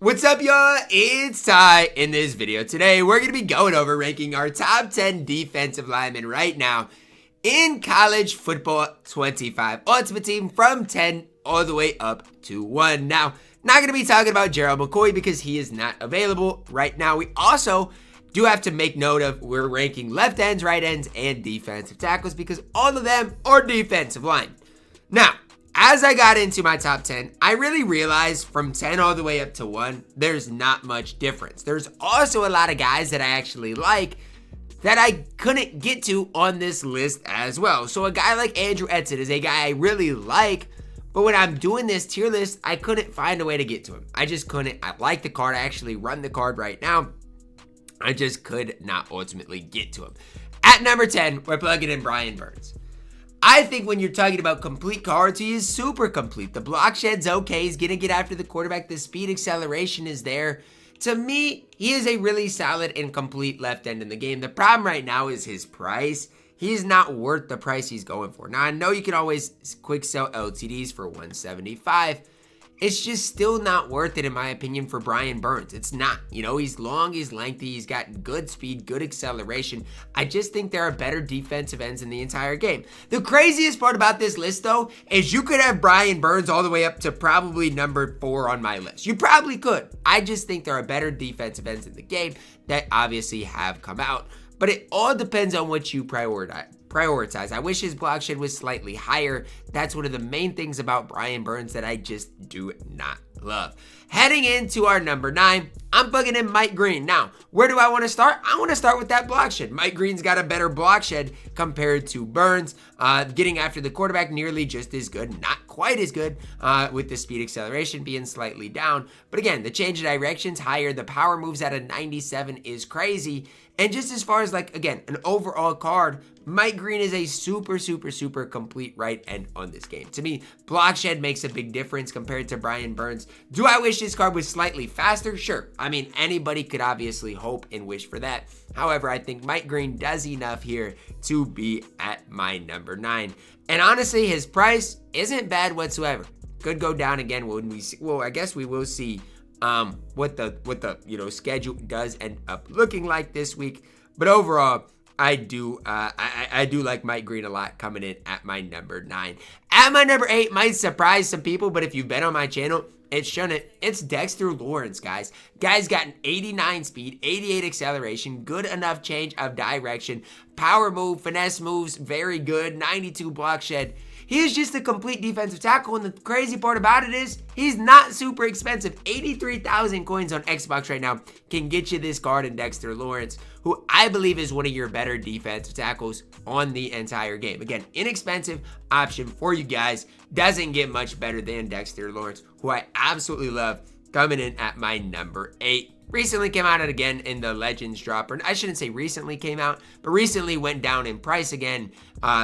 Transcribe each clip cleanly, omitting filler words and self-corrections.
What's up, y'all? It's Ty. In this video today, we're going to be going over ranking our top 10 defensive linemen right now in college football 25 Ultimate Team from 10 all the way up to 1. Now, not going to be talking about Gerald McCoy because he is not available right now. We also do have to make note of we're ranking left ends, right ends, and defensive tackles because all of them are defensive line. Now, as I got into my top 10, I really realized from 10 all the way up to 1, there's not much difference. There's also a lot of guys that I actually like that I couldn't get to on this list as well. So a guy like Andrew Edson is a guy I really like, but when I'm doing this tier list, I couldn't find a way to get to him. I just couldn't. I like the card. I actually run the card right now. I just could not ultimately get to him. At number 10, we're plugging in Brian Burns. I think when you're talking about complete cards, he is super complete. The block shed's okay. He's going to get after the quarterback. The speed acceleration is there. To me, he is a really solid and complete left end in the game. The problem right now is his price. He's not worth the price he's going for. Now, I know you can always quick sell LTDs for $175. It's just still not worth it, in my opinion, for Brian Burns. It's not. You know, he's long, he's lengthy, he's got good speed, good acceleration. I just think there are better defensive ends in the entire game. The craziest part about this list, though, is you could have Brian Burns all the way up to probably number 4 on my list. You probably could. I just think there are better defensive ends in the game that obviously have come out. But it all depends on what you prioritize. I wish his block shed was slightly higher. That's one of the main things about Brian Burns that I just do not love. Heading into our number 9, I'm plugging in Mike Green. Now, where do I want to start? I want to start with that block shed. Mike Green's got a better block shed compared to Burns. Getting after the quarterback nearly just as good, not quite as good, with the speed acceleration being slightly down. But again, the change of direction's higher. The power moves at a 97 is crazy. And just as far as, like, again, an overall card, Mike Green is a super complete right end on this game. To me, block shed makes a big difference compared to Brian Burns. Do I wish this card was slightly faster? Sure. I mean, anybody could obviously hope and wish for that. However, I think Mike Green does enough here to be at my number 9. And honestly, his price isn't bad whatsoever. Could go down again when we see, well, I guess we will see what the schedule does end up looking like this week. But overall, I do like Mike Green a lot, coming in at my number 9. At my number 8 might surprise some people, but if you've been on my channel, it's shown it. It's Dexter Lawrence, guys. Guy's got an 89 speed, 88 acceleration, good enough change of direction, power move, finesse moves, very good, 92 block shed. He is just a complete defensive tackle, and the crazy part about it is he's not super expensive. 83,000 coins on Xbox right now can get you this card in Dexter Lawrence, who I believe is one of your better defensive tackles on the entire game. Again, inexpensive option for you guys. Doesn't get much better than Dexter Lawrence, who I absolutely love, coming in at my number 8. Recently came out again in the Legends drop, or I shouldn't say recently came out, but recently went down in price again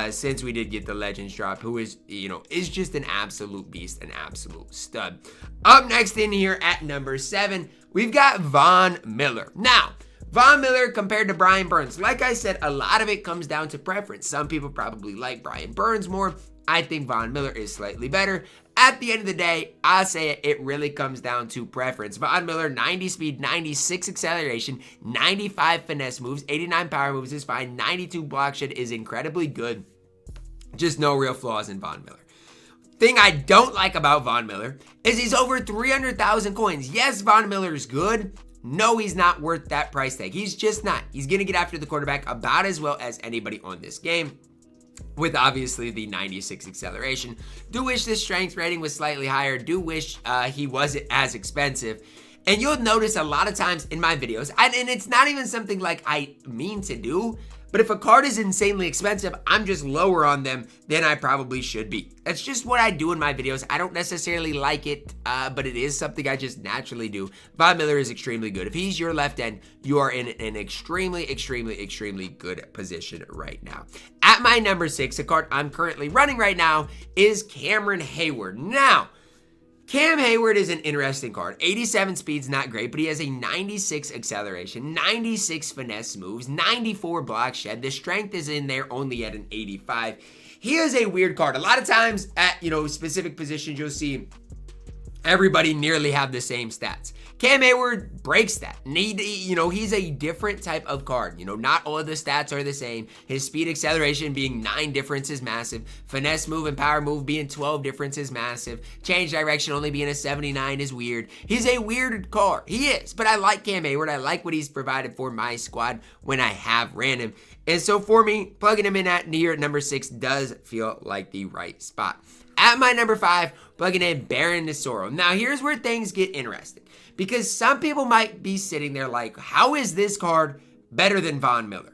since we did get the Legends drop, who is, is just an absolute beast, an absolute stud. Up next in here at number 7, we've got Von Miller. Now, Von Miller compared to Brian Burns, like I said, a lot of it comes down to preference. Some people probably like Brian Burns more. I think Von Miller is slightly better. At the end of the day, I'll say it really comes down to preference. Von Miller, 90 speed, 96 acceleration, 95 finesse moves, 89 power moves is fine, 92 block shed is incredibly good. Just no real flaws in Von Miller. Thing I don't like about Von Miller is he's over 300,000 coins. Yes, Von Miller is good. No, he's not worth that price tag. He's just not. He's going to get after the quarterback about as well as anybody on this game, with obviously the 96 acceleration. Do wish the strength rating was slightly higher. Do wish he wasn't as expensive. And you'll notice a lot of times in my videos, and it's not even something like I mean to do, but if a card is insanely expensive, I'm just lower on them than I probably should be. That's just what I do in my videos. I don't necessarily like it, but it is something I just naturally do. Von Miller is extremely good. If he's your left end, you are in an extremely good position right now. At my number 6, a card I'm currently running right now is Cameron Hayward. Now, Cam Hayward is an interesting card. 87 speed's not great, but he has a 96 acceleration, 96 finesse moves, 94 block shed. The strength is in there only at an 85. He is a weird card. A lot of times at, specific positions, you'll see everybody nearly have the same stats. Cam Hayward breaks that. He's a different type of card. Not all of the stats are the same. His speed acceleration being 9 difference is massive. Finesse move and power move being 12 difference is massive. Change direction only being a 79 is weird. He's a weird card. He is. But I like Cam Hayward. I like what he's provided for my squad when I have ran him. And so for me, plugging him in at near number 6 does feel like the right spot. At my number 5, plugging in Baron Soro. Now, here's where things get interesting. Because some people might be sitting there like, how is this card better than Von Miller?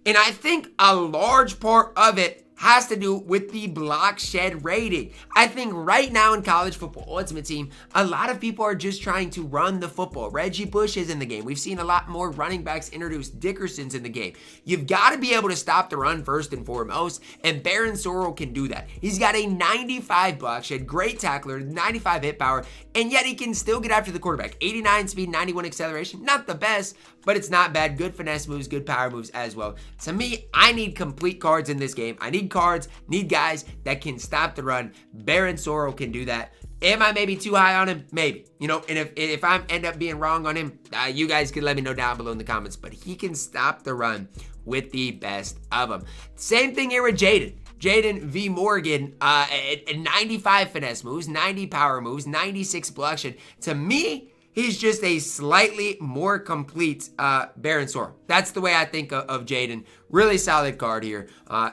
And I think a large part of it has to do with the block shed rating. I think right now in college football Ultimate Team, a lot of people are just trying to run the football. Reggie Bush is in the game. We've seen a lot more running backs introduced. Dickerson's in the game. You've got to be able to stop the run first and foremost, and Baron Soro can do that. He's got a 95 block shed, great tackler, 95 hit power, and yet he can still get after the quarterback. 89 speed, 91 acceleration. Not the best, but it's not bad. Good finesse moves, good power moves as well. To me, I need complete cards in this game. I need guys that can stop the run. Baron Soro can do that. Am I maybe too high on him? Maybe. And if I end up being wrong on him, you guys can let me know down below in the comments. But he can stop the run with the best of them. Same thing here with Jaden V. Morgan, 95 finesse moves, 90 power moves, 96 block shed. To me, he's just a slightly more complete Baron Soro. That's the way I think of Jaden. Really solid card here.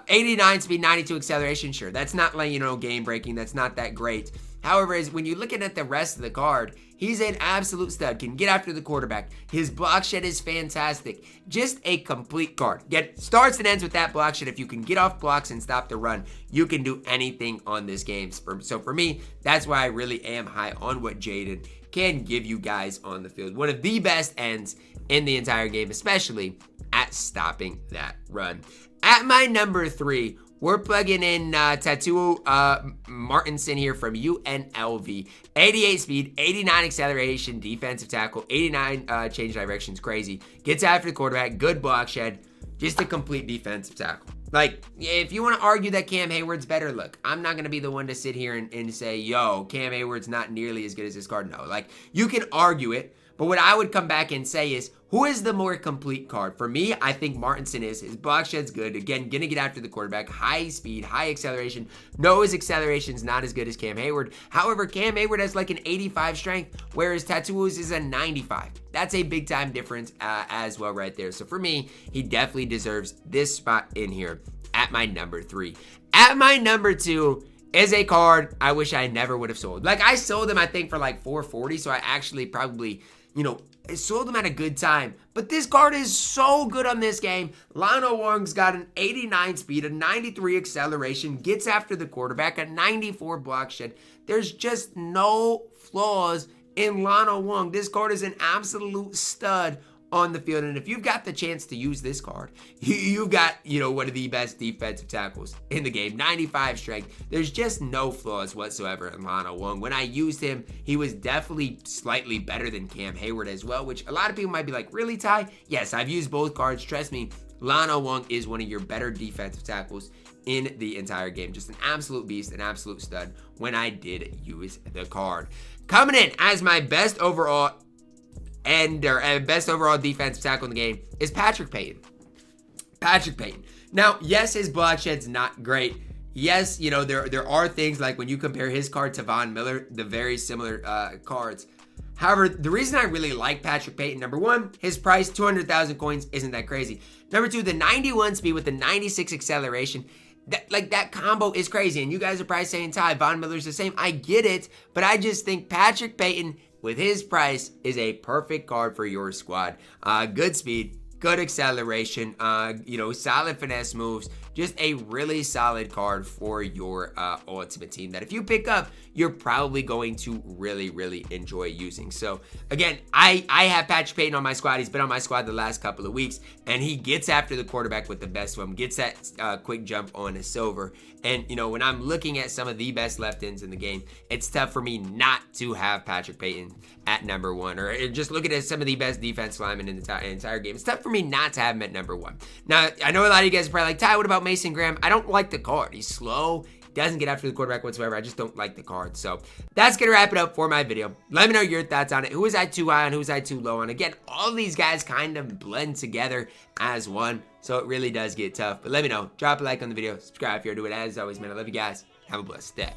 89 speed, 92 acceleration. Sure, that's not game breaking. That's not that great. However, when you're looking at the rest of the card, he's an absolute stud. Can get after the quarterback. His block shed is fantastic. Just a complete card. Starts and ends with that block shed. If you can get off blocks and stop the run, you can do anything on this game. So for me, that's why I really am high on what Jaden can give you guys on the field. One of the best ends in the entire game, especially at stopping that run. At my number 3, we're plugging in TaTavius Martinson here from UNLV. 88 speed, 89 acceleration, defensive tackle, 89 change directions, crazy. Gets after the quarterback, good block shed, just a complete defensive tackle. Like, if you want to argue that Cam Hayward's better, look, I'm not going to be the one to sit here and say, yo, Cam Hayward's not nearly as good as this card. No, like, you can argue it, but what I would come back and say is, who is the more complete card? For me, I think Martinson is. His block shed's good. Again, going to get after the quarterback. High speed, high acceleration. No, his acceleration's not as good as Cam Hayward. However, Cam Hayward has like an 85 strength, whereas TaTavius is a 95. That's a big time difference as well right there. So for me, he definitely deserves this spot in here at my number 3. At my number 2 is a card I wish I never would have sold. Like, I sold him, I think, for like $440, so I actually probably, sold him at a good time. But this card is so good on this game. LaAdrian Wong's got an 89 speed, a 93 acceleration, gets after the quarterback, a 94 block shed. There's just no flaws in LaAdrian Wong. This card is an absolute stud on the field. And if you've got the chance to use this card, you've got, one of the best defensive tackles in the game. 95 strength. There's just no flaws whatsoever in LaAdrian Wong. When I used him, he was definitely slightly better than Cam Hayward as well, which a lot of people might be like, really, Ty? Yes, I've used both cards. Trust me, LaAdrian Wong is one of your better defensive tackles in the entire game. Just an absolute beast, an absolute stud when I did use the card. Coming in as my best overall best overall defensive tackle in the game is Patrick Payton. Now, yes, his block shed's not great. Yes, there are things like when you compare his card to Von Miller, the very similar cards. However, the reason I really like Patrick Payton, number 1, his price, 200,000 coins, isn't that crazy. Number 2, the 91 speed with the 96 acceleration. That combo is crazy. And you guys are probably saying, Ty, Von Miller's the same. I get it, but I just think Patrick Payton, with his price, is a perfect card for your squad. Good speed, good acceleration, solid finesse moves. Just a really solid card for your Ultimate Team that if you pick up, you're probably going to really, really enjoy using. So again, I have Patrick Payton on my squad. He's been on my squad the last couple of weeks, and he gets after the quarterback with the best of them, gets that quick jump on his silver. And, when I'm looking at some of the best left ends in the game, it's tough for me not to have Patrick Payton at number 1, or just looking at some of the best defense linemen in the entire game. It's tough for me not to have him at number 1. Now, I know a lot of you guys are probably like, Ty, what about Mason Graham? I don't like the card. He's slow. doesn't get after the quarterback whatsoever. I just don't like the card. So that's going to wrap it up for my video. Let me know your thoughts on it. Who was I too high on? Who was I too low on? Again, all these guys kind of blend together as one. So it really does get tough. But let me know. Drop a like on the video. Subscribe if you're new. As always, man, I love you guys. Have a blessed day.